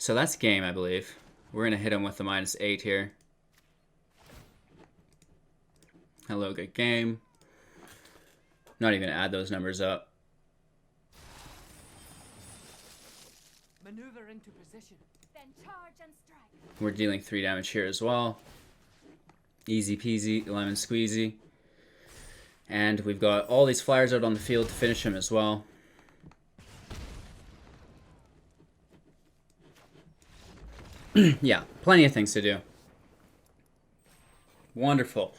So that's game, I believe. We're going to hit him with the -8 here. Hello, good game. Not even add those numbers up. Maneuver into position. Then charge and strike. We're dealing 3 damage here as well. Easy peasy, lemon squeezy. And we've got all these flyers out on the field to finish him as well. Yeah, plenty of things to do. Wonderful.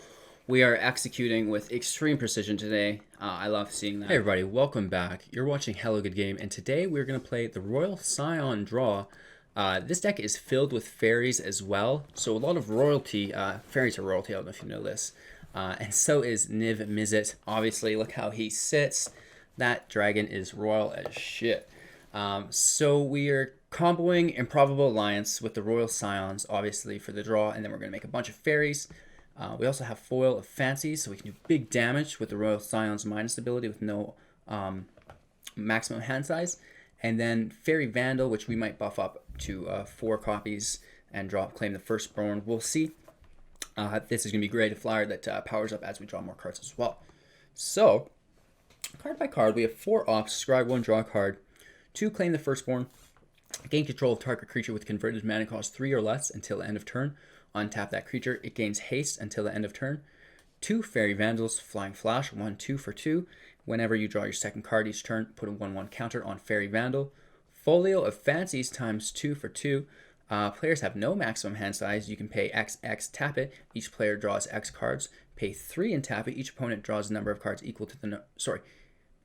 We are executing with extreme precision today. I love seeing that. Hey everybody, welcome back. You're watching Hello Good Game, and today we're going to play the Royal Scion Draw. This deck is filled with fairies as well, so a lot of royalty. Fairies are royalty, I don't know if you know this. And so is Niv Mizzet. Obviously, look how he sits. That dragon is royal as shit. So we are comboing Improbable Alliance with the Royal Scions, obviously, for the draw, and then we're going to make a bunch of fairies. We also have Foil of Fancy, so we can do big damage with the Royal Scion's minus ability with no maximum hand size. And then Fairy Vandal, which we might buff up to 4 copies and claim the Firstborn. We'll see. This is going to be great. A flyer that powers up as we draw more cards as well. So, card by card, we have 4 ops, scry 1, draw a card. 2, claim the Firstborn. Gain control of target creature with converted mana cost 3 or less until the end of turn. Untap that creature. It gains haste until the end of turn. 2 Fairy Vandals, Flying Flash, 1/2 for 2. Whenever you draw your second card each turn, put a 1/1 counter on Fairy Vandal. Folio of Fancies times 2 for 2. Players have no maximum hand size. You can pay XX, tap it. Each player draws X cards. Pay 3 and tap it. Each opponent draws a number of cards equal to the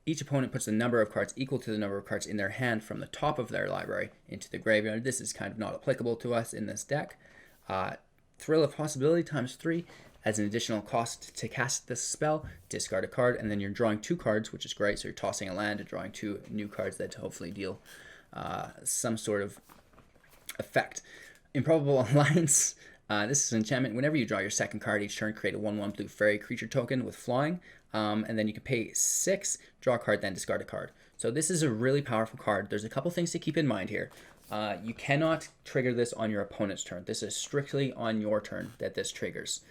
Each opponent puts the number of cards equal to the number of cards in their hand from the top of their library into the graveyard. This is kind of not applicable to us in this deck. Thrill of Possibility times 3. As an additional cost to cast this spell, discard a card, and then you're drawing 2 cards, which is great. So you're tossing a land and drawing 2 new cards that hopefully deal some sort of effect. Improbable Alliance. This is an enchantment. Whenever you draw your second card each turn, create a 1/1 blue fairy creature token with flying. And then you can pay 6, draw a card, then discard a card. So this is a really powerful card. There's a couple things to keep in mind here. You cannot trigger this on your opponent's turn. This is strictly on your turn that this triggers.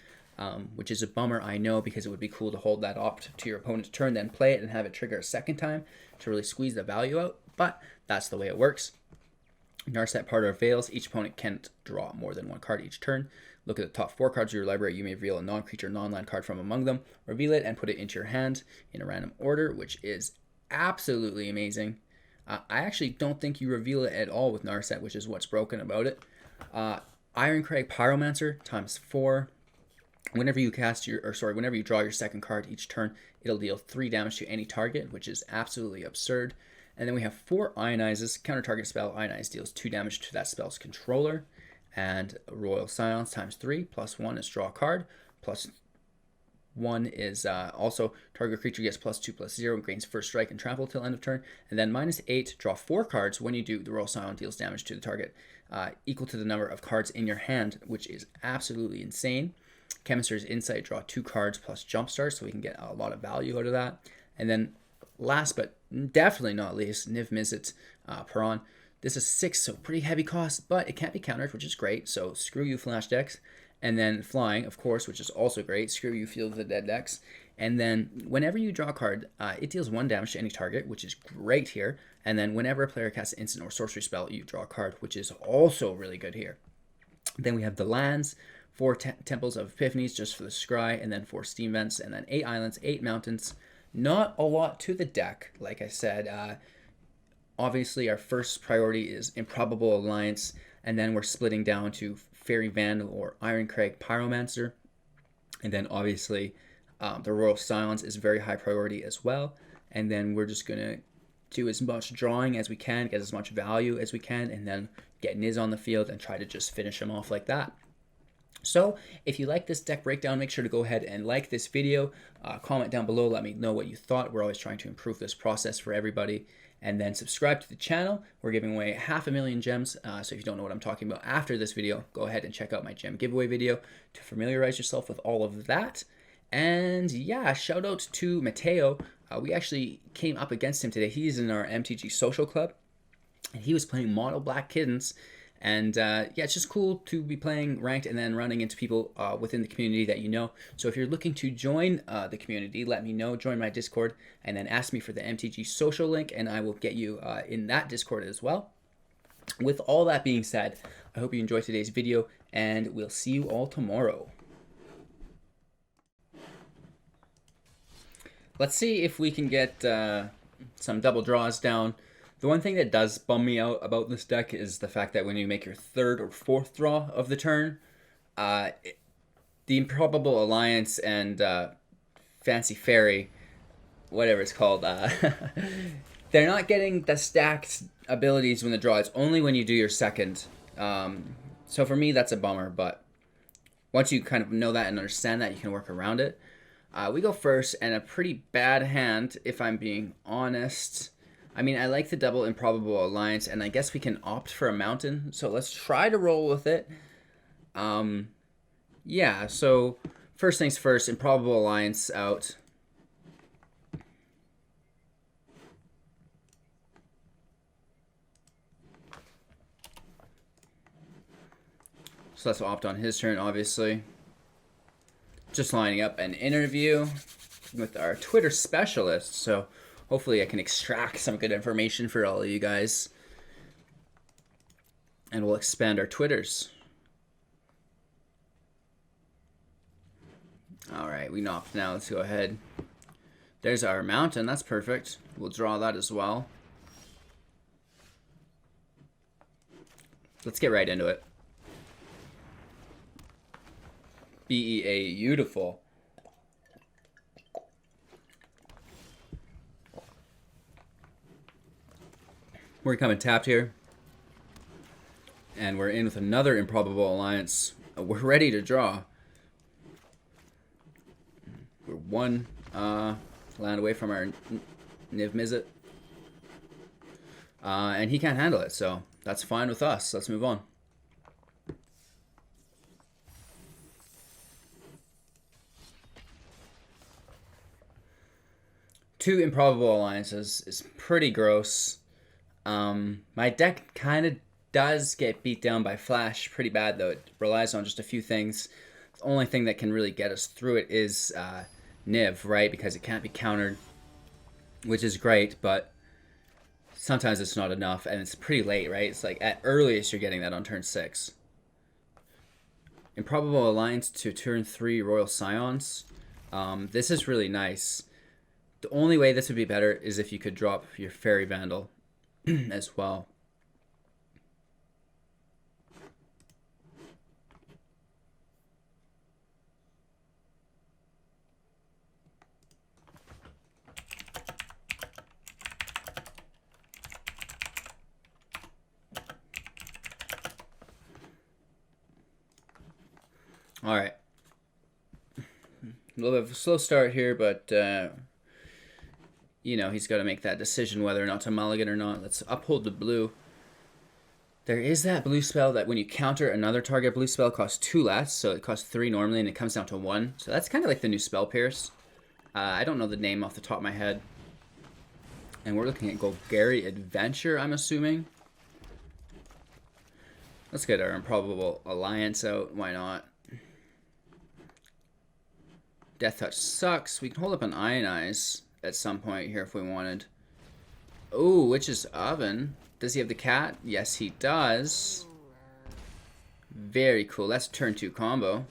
Which is a bummer, I know, because it would be cool to hold that opt to your opponent's turn, then play it and have it trigger a second time to really squeeze the value out. But that's the way it works. Narset Part of Veils. Each opponent can't draw more than 1 card each turn. Look at the top 4 cards of your library. You may reveal a non-creature, non-land card from among them. Reveal it and put it into your hand in a random order, which is absolutely amazing. I actually don't think you reveal it at all with Narset, which is what's broken about it. Ironcrag Pyromancer times 4. Whenever you whenever you draw your second card each turn, it'll deal 3 damage to any target, which is absolutely absurd. And then we have 4 Ionizes. Counter target spell, Ionize deals 2 damage to that spell's controller. And Royal Scions times 3, plus 1 is draw a card, plus 1 is also target creature gets +2/+0 and gains first strike and trample till end of turn. And then -8, draw 4 cards. When you do, the Royal Scion deals damage to the target equal to the number of cards in your hand, which is absolutely insane. Chemist's Insight, draw 2 cards plus Jumpstart, so we can get a lot of value out of that. And then last but definitely not least, Niv Mizzet Paran. This is 6, so pretty heavy cost, but it can't be countered, which is great. So screw you, Flash decks. And then Flying, of course, which is also great. Screw you, Field of the Dead decks. And then whenever you draw a card, it deals 1 damage to any target, which is great here. And then whenever a player casts an instant or sorcery spell, you draw a card, which is also really good here. Then we have the lands. 4 Temples of Epiphanies just for the scry, and then 4 Steam Vents, and then 8 Islands, 8 Mountains. Not a lot to the deck, like I said. Obviously, our first priority is Improbable Alliance, and then we're splitting down to Fairy Vandal or Ironcrag Pyromancer. And then, obviously, the Royal Scions is very high priority as well. And then we're just going to do as much drawing as we can, get as much value as we can, and then get Niz on the field and try to just finish him off like that. So, if you like this deck breakdown, make sure to go ahead and like this video. Comment down below, let me know what you thought. We're always trying to improve this process for everybody. And then subscribe to the channel. We're giving away 500,000 gems. So if you don't know what I'm talking about after this video, go ahead and check out my gem giveaway video to familiarize yourself with all of that. And yeah, shout out to Mateo. We actually came up against him today. He's in our MTG social club. And he was playing Mono Black Kittens. And yeah, it's just cool to be playing ranked and then running into people within the community that you know. So if you're looking to join the community, let me know, join my Discord, and then ask me for the MTG social link, and I will get you in that Discord as well. With all that being said, I hope you enjoyed today's video, and we'll see you all tomorrow. Let's see if we can get some double draws down. The one thing that does bum me out about this deck is the fact that when you make your third or fourth draw of the turn, the Improbable Alliance and Fancy Fairy, whatever it's called, they're not getting the stacked abilities when the draw. It's only when you do your second. So for me, that's a bummer, but once you kind of know that and understand that, you can work around it. We go first, and a pretty bad hand, if I'm being honest. I mean, I like the double Improbable Alliance, and I guess we can opt for a mountain. So let's try to roll with it. Yeah, so first things first, Improbable Alliance out. So let's opt on his turn, obviously. Just lining up an interview with our Twitter specialist, so hopefully I can extract some good information for all of you guys. And we'll expand our Twitters. Alright, we knocked now. Let's go ahead. There's our mountain. That's perfect. We'll draw that as well. Let's get right into it. BEA, beautiful. We're coming tapped here. And we're in with another Improbable Alliance. We're ready to draw. We're one land away from our Niv Mizzet. And he can't handle it, so that's fine with us. Let's move on. Two Improbable Alliances is pretty gross. My deck kind of does get beat down by Flash pretty bad, though. It relies on just a few things. The only thing that can really get us through it is Niv, right? Because it can't be countered, which is great, but sometimes it's not enough, and it's pretty late, right? It's like at earliest you're getting that on turn 6. Improbable Alliance to turn 3 Royal Scions. This is really nice. The only way this would be better is if you could drop your Fairy Vandal as well. All right. A little bit of a slow start here, but you know, he's got to make that decision whether or not to mulligan or not. Let's uphold the blue. There is that blue spell that when you counter another target blue spell, costs 2 less, so it costs 3 normally, and it comes down to 1. So that's kind of like the new Spell Pierce. I don't know the name off the top of my head. And we're looking at Golgari Adventure, I'm assuming. Let's get our Improbable Alliance out. Why not? Death Touch sucks. We can hold up an Ionize at some point here if we wanted. Oh, Witch's Oven. Does he have the cat? Yes, he does. Very cool. That's turn 2 combo.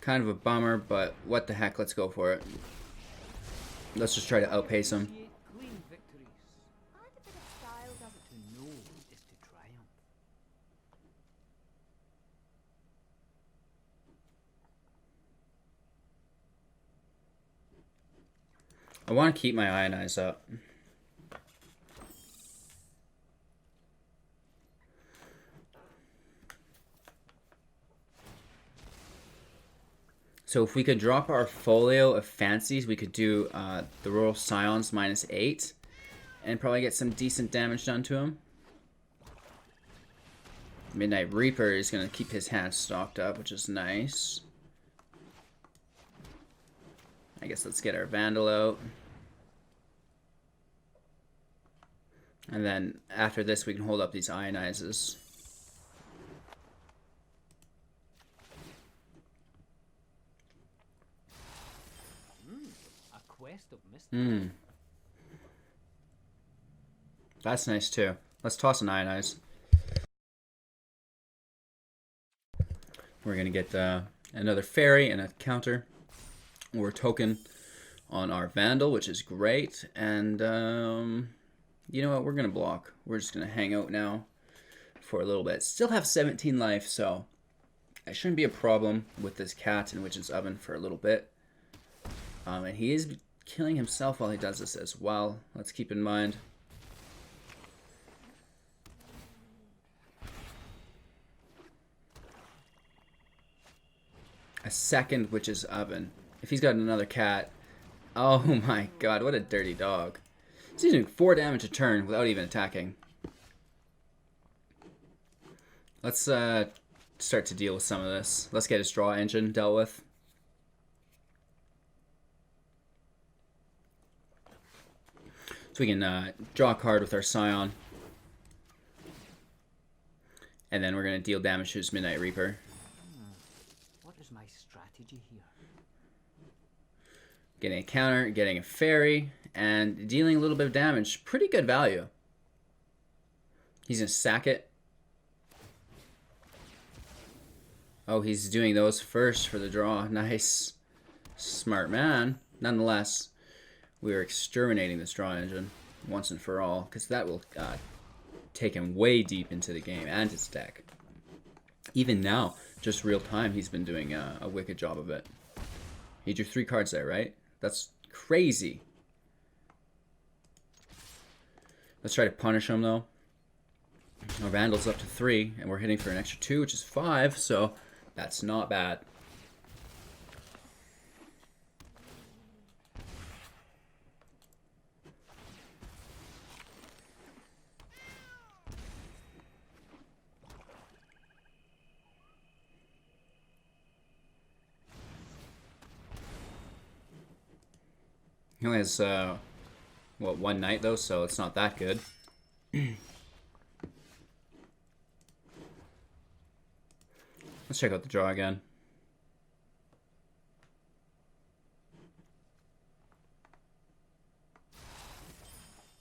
Kind of a bummer, but what the heck, let's go for it. Let's just try to outpace him. I want to keep my Ionize up. So if we could drop our folio of fancies, we could do the Royal Scions -8 and probably get some decent damage done to him. Midnight Reaper is going to keep his hand stocked up, which is nice. I guess let's get our Vandal out. And then after this, we can hold up these Ionizes. A quest of mystery. That's nice too. Let's toss an Ionize. We're going to get another fairy and a counter or token on our Vandal, which is great. And you know what? We're going to block. We're just going to hang out now for a little bit. Still have 17 life, so it shouldn't be a problem with this cat in Witch's Oven for a little bit. And he is killing himself while he does this as well. Let's keep in mind. A second Witch's Oven. If he's got another cat, oh my god, what a dirty dog. He's doing 4 damage a turn without even attacking. Let's start to deal with some of this. Let's get his draw engine dealt with. So we can draw a card with our Scion. And then we're going to deal damage to his Midnight Reaper. What is my strategy here? Getting a counter, getting a fairy, and dealing a little bit of damage. Pretty good value. He's going to sack it. Oh, he's doing those first for the draw. Nice. Smart man. Nonetheless, we are exterminating this draw engine once and for all, because that will take him way deep into the game and his deck. Even now, just real time, he's been doing a wicked job of it. He drew 3 cards there, right? That's crazy. Let's try to punish him, though. Our Vandal's up to 3, and we're hitting for an extra 2, which is 5, so that's not bad. He only has, what, 1 night, though, so it's not that good. Let's check out the draw again.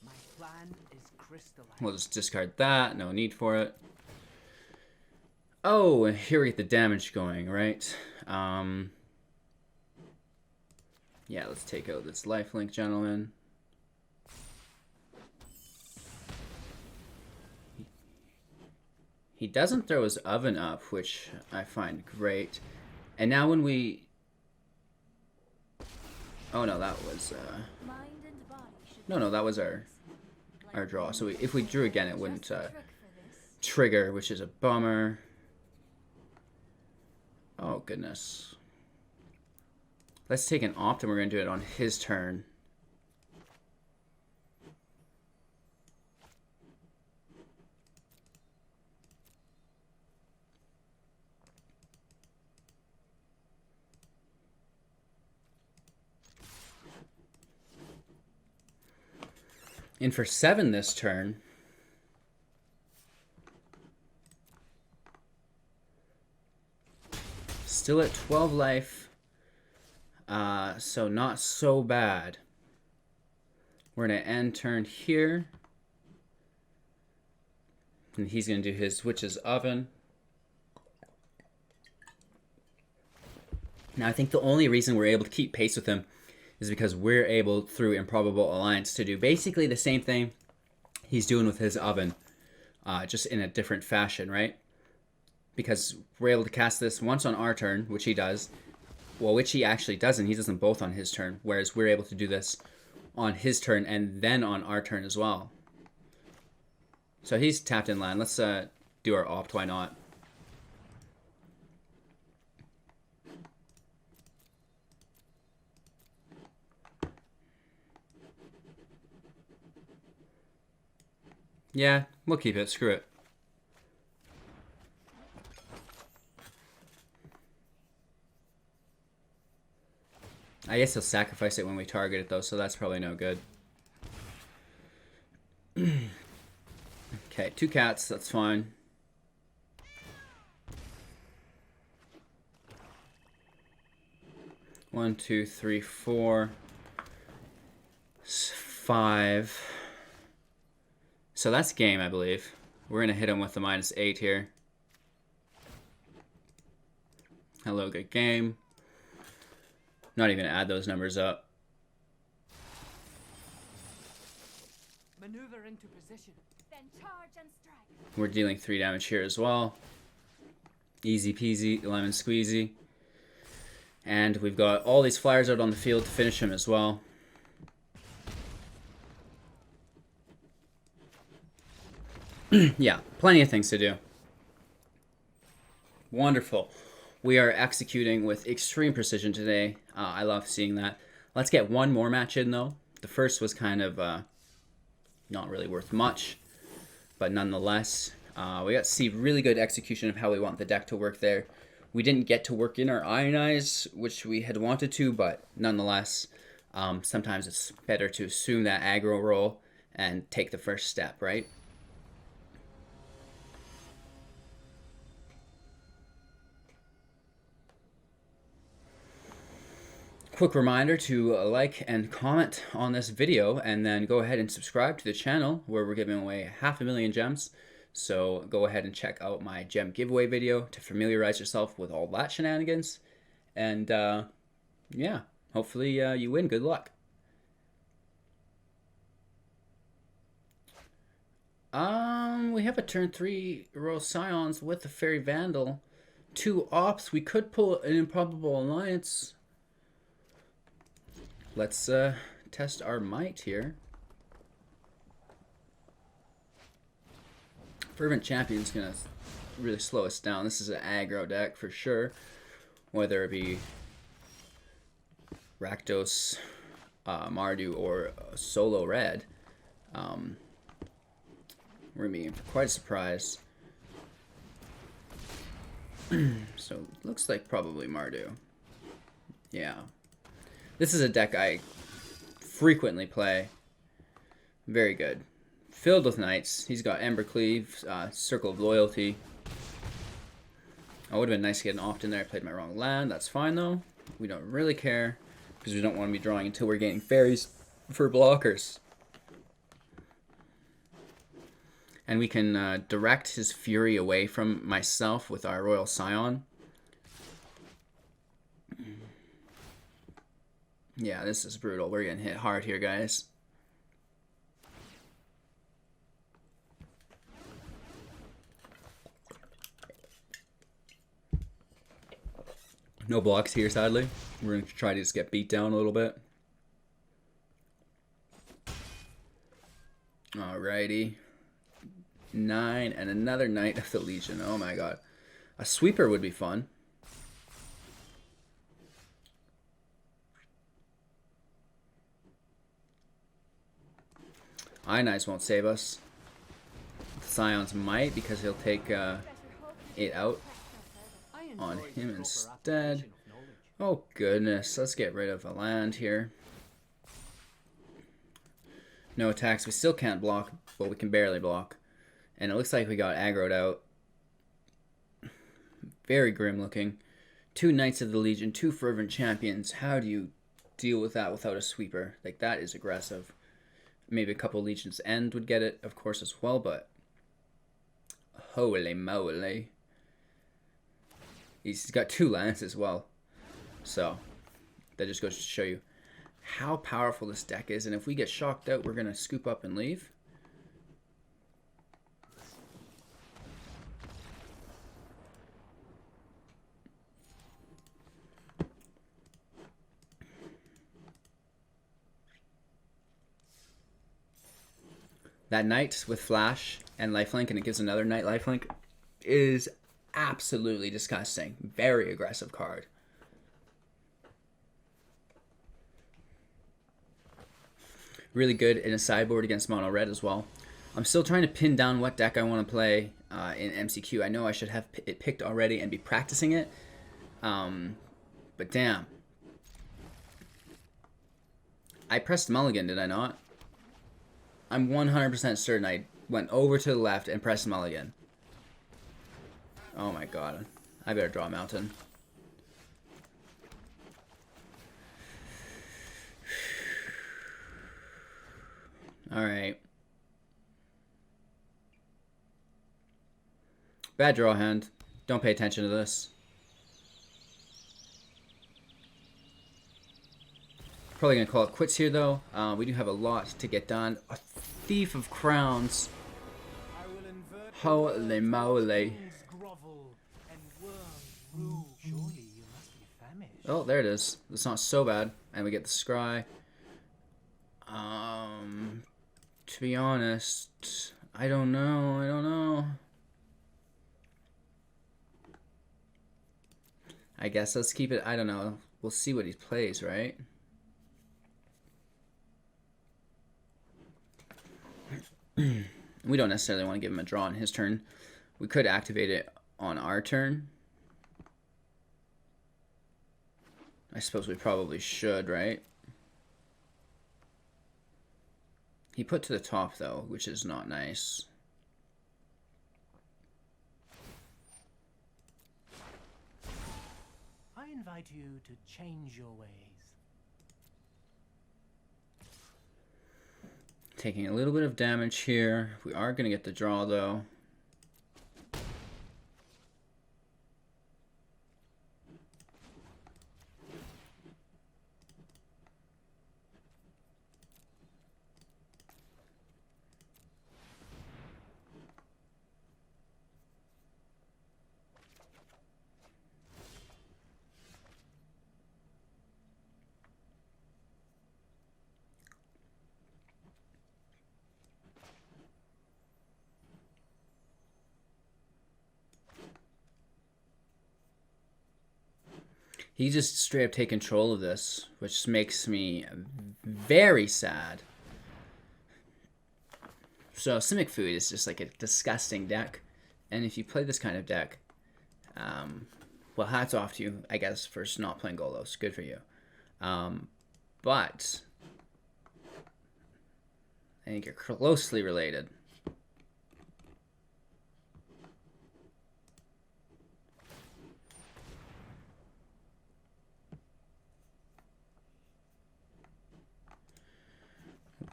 My plan is crystallized. We'll just discard that. No need for it. Oh, and here we get the damage going, right? Yeah, let's take out this lifelink gentleman. He doesn't throw his oven up, which I find great. And now when we... Oh no, that was... No, that was our draw. So if we drew again, it wouldn't trigger, which is a bummer. Oh, goodness. Let's take an opt, and we're going to do it on his turn. In for 7 this turn. Still at 12 life. So not so bad. We're going to end turn here. And he's going to do his Witch's Oven. Now I think the only reason we're able to keep pace with him is because we're able, through Improbable Alliance, to do basically the same thing he's doing with his Oven, just in a different fashion, right? Because we're able to cast this once on our turn, which he does, well, which he actually doesn't. He does them both on his turn, whereas we're able to do this on his turn and then on our turn as well. So he's tapped in land. Let's do our opt, why not? Yeah, we'll keep it. Screw it. I guess he'll sacrifice it when we target it though, so that's probably no good. Okay, 2 cats, that's fine. One, two, three, 4, 5. So that's game, I believe. We're gonna hit him with the -8 here. Hello, good game. Not even gonna add those numbers up. Maneuver into position. Then charge and strike. We're dealing 3 damage here as well. Easy peasy, lemon squeezy. And we've got all these flyers out on the field to finish him as well. Yeah, plenty of things to do. Wonderful. We are executing with extreme precision today. I love seeing that. Let's get one more match in, though. The first was kind of not really worth much, but nonetheless, we got to see really good execution of how we want the deck to work there. We didn't get to work in our Ionize, which we had wanted to, but nonetheless, sometimes it's better to assume that aggro role and take the first step, right? Quick reminder to like and comment on this video, and then go ahead and subscribe to the channel where we're giving away 500,000 gems. So go ahead and check out my gem giveaway video to familiarize yourself with all that shenanigans. And yeah, hopefully you win. Good luck. We have a turn 3 Royal Scions with the Fairy Vandal. 2 ops. We could pull an Improbable Alliance. Let's test our might here. Fervent Champion's gonna really slow us down. This is an aggro deck for sure, whether it be Rakdos, Mardu, or solo red. We're gonna be in for quite a surprise. So looks like probably Mardu. Yeah. This is a deck I frequently play. Very good. Filled with knights. He's got Embercleave, Circle of Loyalty. Oh, would have been nice to get an opt in there. I played my wrong land. That's fine though. We don't really care because we don't want to be drawing until we're gaining fairies for blockers. And we can direct his fury away from myself with our Royal Scion. Yeah, this is brutal. We're getting hit hard here, guys. No blocks here, sadly. We're going to try to just get beat down a little bit. Alrighty. 9 and another Knight of the Legion. Oh my god. A sweeper would be fun. Ionize won't save us. Scions might, because he'll take it out on him instead. Oh goodness, let's get rid of a land here. No attacks, we still can't block, but we can barely block. And it looks like we got aggroed out. Very grim looking. 2 Knights of the Legion, 2 Fervent Champions. How do you deal with that without a sweeper? Like, that is aggressive. Maybe a couple Legion's End would get it, of course, as well, but holy moly. He's got 2 lands as well. So, that just goes to show you how powerful this deck is. And if we get shocked out, we're going to scoop up and leave. That Knight with Flash and Lifelink, and it gives another Knight Lifelink, is absolutely disgusting. Very aggressive card. Really good in a sideboard against mono red as well. I'm still trying to pin down what deck I want to play in MCQ. I know I should have it picked already and be practicing it. But damn. I pressed mulligan, did I not? I'm 100% certain I went over to the left and pressed mulligan. Oh my god. I better draw a mountain. Alright. Bad draw hand. Don't pay attention to this. Probably gonna call it quits here though. We do have a lot to get done. A Thief of Crowns. Holy moly. Oh, there it is. It's not so bad. And we get the scry. To be honest, I don't know. I guess let's keep it, I don't know. We'll see what he plays, right? We don't necessarily want to give him a draw on his turn. We could activate it on our turn. I suppose we probably should, right? He put to the top, though, which is not nice. I invite you to change your ways. Taking a little bit of damage here. We are going to get the draw, though. He just straight up take control of this, which makes me very sad. So Simic Food is just like a disgusting deck. And if you play this kind of deck, well, hats off to you, I guess, for not playing Golos. Good for you. But I think you're closely related.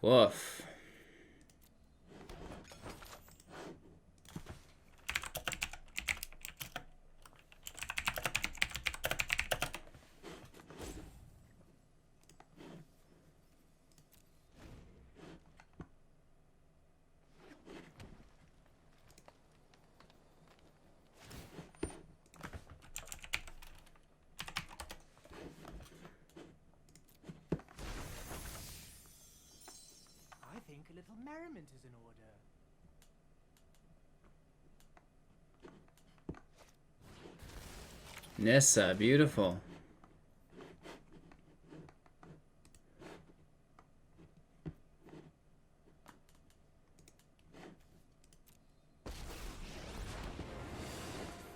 Woof. I think a little merriment is in order. Nissa, beautiful.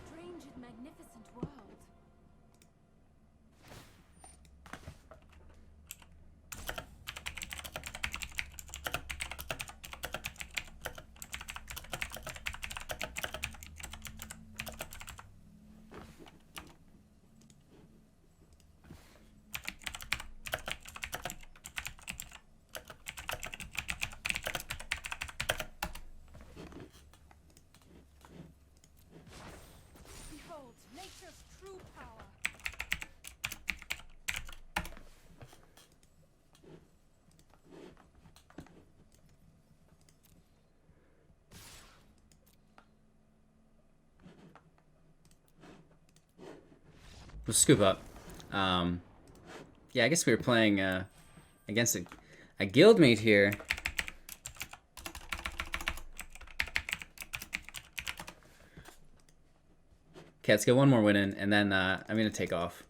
Strange and magnificent world. Behold, nature's true power. We'll scoop up. Yeah, I guess we were playing against a guildmate here. Okay, let's get one more win in, and then I'm going to take off.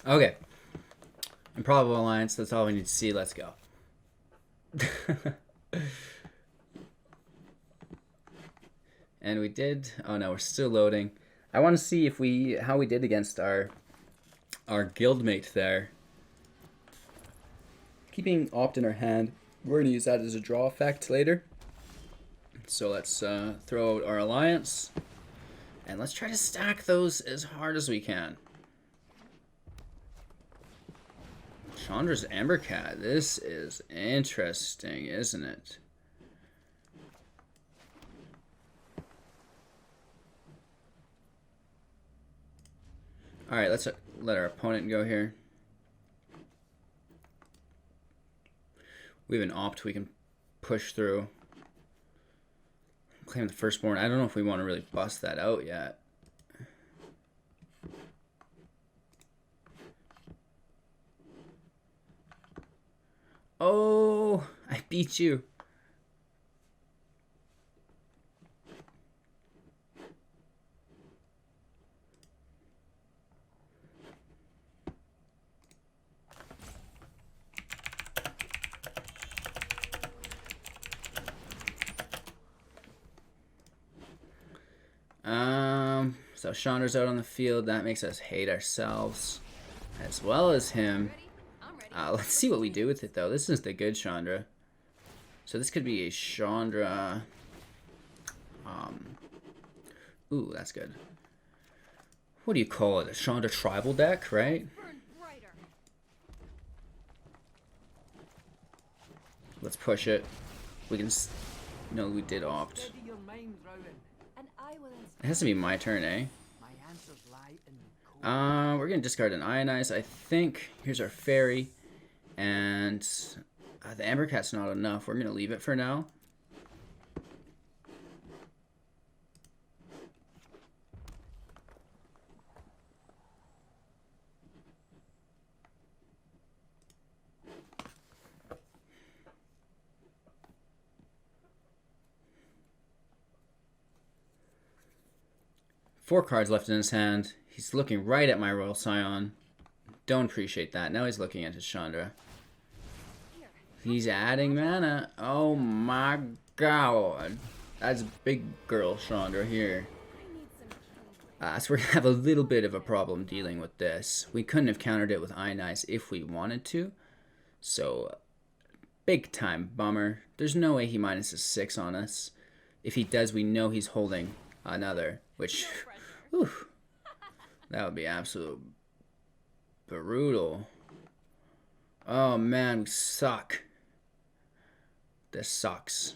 Okay. Improbable alliance. That's all we need to see. Let's go. And we did. Oh no, we're still loading. I want to see if how we did against our guildmate there. Keeping Opt in our hand. We're gonna use that as a draw effect later. So let's throw out our alliance, and let's try to stack those as hard as we can. Chandra's Embercat. This is interesting, isn't it? Alright, let's let our opponent go here. We have an Opt we can push through. Claim the Firstborn. I don't know if we want to really bust that out yet. Oh, I beat you. So Chandra's out on the field. That makes us hate ourselves as well as him. Let's see what we do with it, though. This is the good Chandra. So this could be a Chandra. Ooh, that's good. What do you call it? A Chandra tribal deck, right? Let's push it. We can. No, we did Opt. It has to be my turn, eh? We're gonna discard an Ionize, I think. Here's our fairy. And the Embercat's not enough. We're gonna leave it for now. Four cards left in his hand. He's looking right at my Royal Scion. Don't appreciate that. Now he's looking at his Chandra. He's adding mana. Oh my god. That's big girl Chandra here. So we're going to have a little bit of a problem dealing with this. We couldn't have countered it with Ionize if we wanted to. So, big time bummer. There's no way he minuses 6 on us. If he does, we know he's holding another. Which, whew, that would be absolute brutal. Oh man, we suck. This sucks.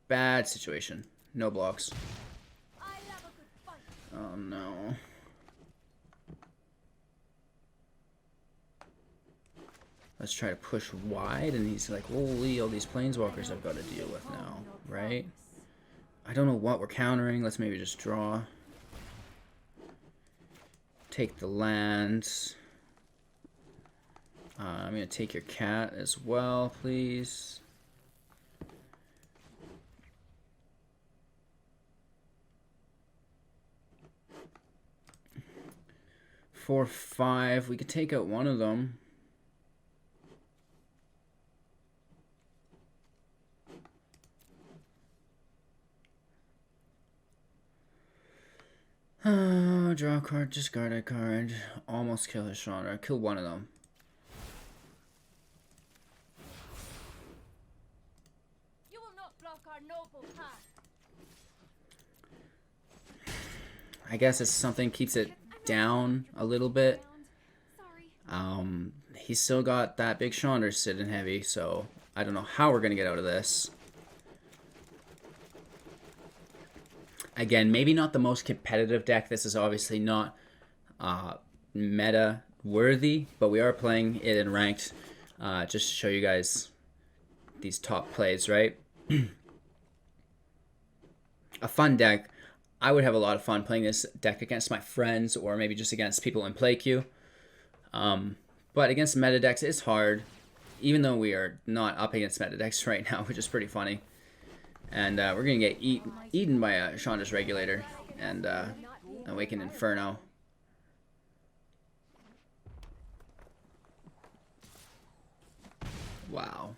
Bad situation. No blocks. Oh no. Let's try to push wide, and he's like, holy, all these planeswalkers I've got to deal with now, right? I don't know what we're countering. Let's maybe just draw. Take the lands. I'm going to take your cat as well, please. Four, 5. We could take out one of them. Draw a card, discard a card. Almost kill his Chandra. Kill one of them. You will not block our noble path. I guess it's something keeps it down a little bit. Sorry. He's still got that big Chandra sitting heavy, so I don't know how we're gonna get out of this. Again, maybe not the most competitive deck. This is obviously not meta worthy, but we are playing it in ranked just to show you guys these top plays, right? A fun deck. I would have a lot of fun playing this deck against my friends or maybe just against people in play queue. But against meta decks, it's hard, even though we are not up against meta decks right now, which is pretty funny. And we're going to get eaten by a Chandra's Regulator and Awakened Inferno. Wow.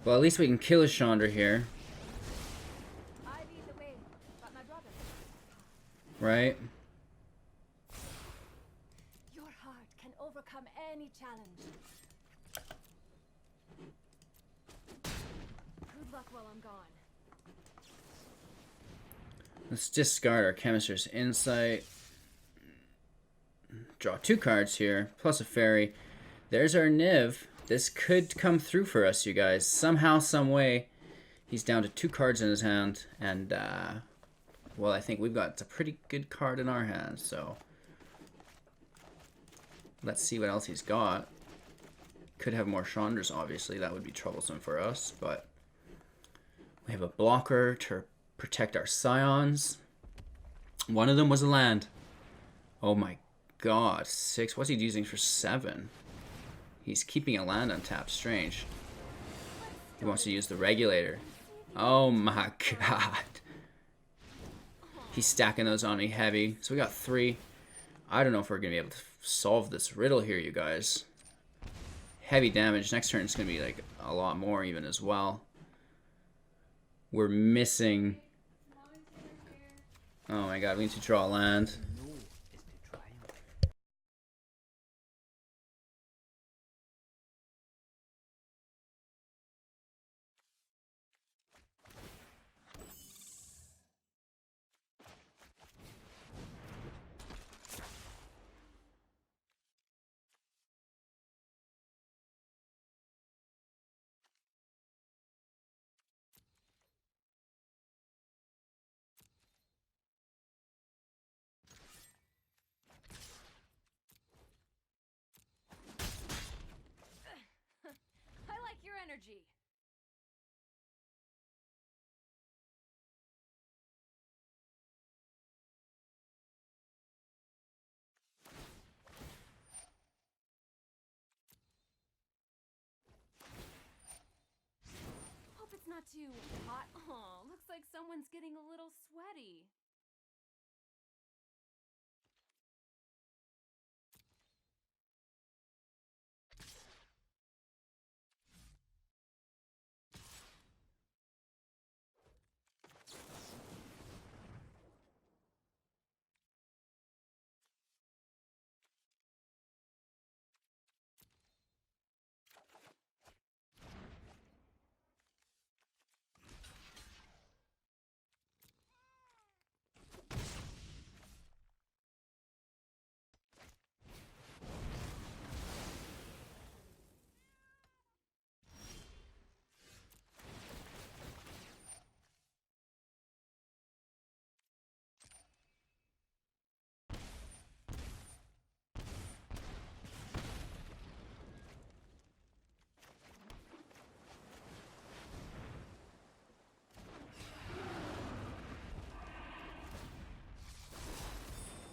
Well, at least we can kill a Chandra here. I lead the way, but my brother. Right? Your heart can overcome any challenge. Good luck while I'm gone. Let's discard our Chemister's Insight. Draw 2 cards here, plus a fairy. There's our Niv. This could come through for us, you guys. Somehow, some way, he's down to 2 cards in his hand. And, well, I think we've got a pretty good card in our hand, so... Let's see what else he's got. Could have more Chandras, obviously. That would be troublesome for us, but... We have a blocker to protect our Scions. One of them was a land. Oh my god. 6. What's he using for 7? He's keeping a land untapped. Strange. He wants to use the regulator. Oh my god. He's stacking those on me heavy. So we got 3. I don't know if we're going to be able to solve this riddle here, you guys. Heavy damage. Next turn it's going to be like a lot more even as well. We're missing... Oh my god, we need to draw land. I like your energy. Hope it's not too hot. Oh, looks like someone's getting a little sweaty.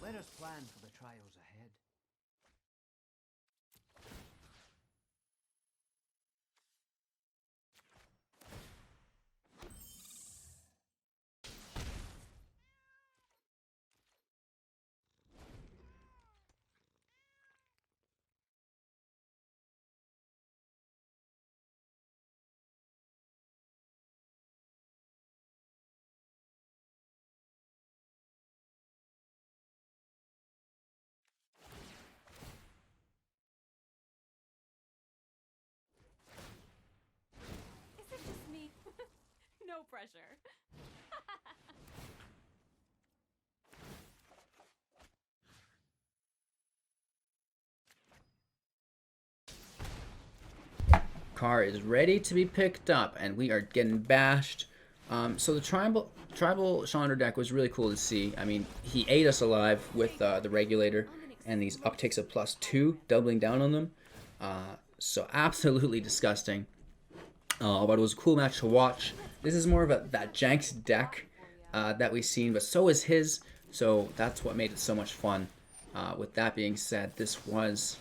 Let us plan for the trials ahead. Is it just me? No pressure. Car is ready to be picked up, and we are getting bashed. So the tribal Chandra deck was really cool to see. I mean, he ate us alive with the regulator and these upticks of +2, doubling down on them. So absolutely disgusting. But it was a cool match to watch. This is more of that Jenks deck that we've seen, but so is his. So that's what made it so much fun. With that being said, this was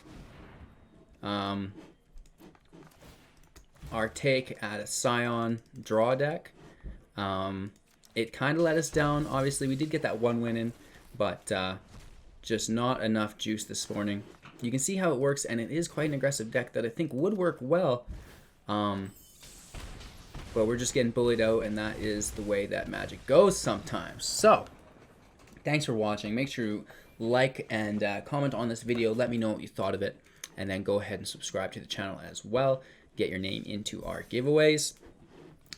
our take at a Scion draw deck. it kind of let us down. Obviously, we did get that one win in, but just not enough juice this morning. You can see how it works, and it is quite an aggressive deck that I think would work well. But we're just getting bullied out, and that is the way that Magic goes sometimes. So, thanks for watching. Make sure you like and comment on this video. Let me know what you thought of it. And then go ahead and subscribe to the channel as well. Get your name into our giveaways.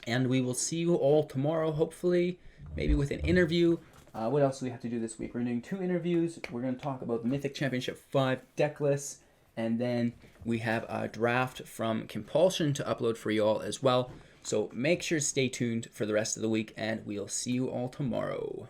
And we will see you all tomorrow, hopefully, maybe with an interview. What else do we have to do this week? We're doing 2 interviews. We're going to talk about the Mythic Championship 5 deck lists. And then we have a draft from Compulsion to upload for you all as well. So make sure to stay tuned for the rest of the week, and we'll see you all tomorrow.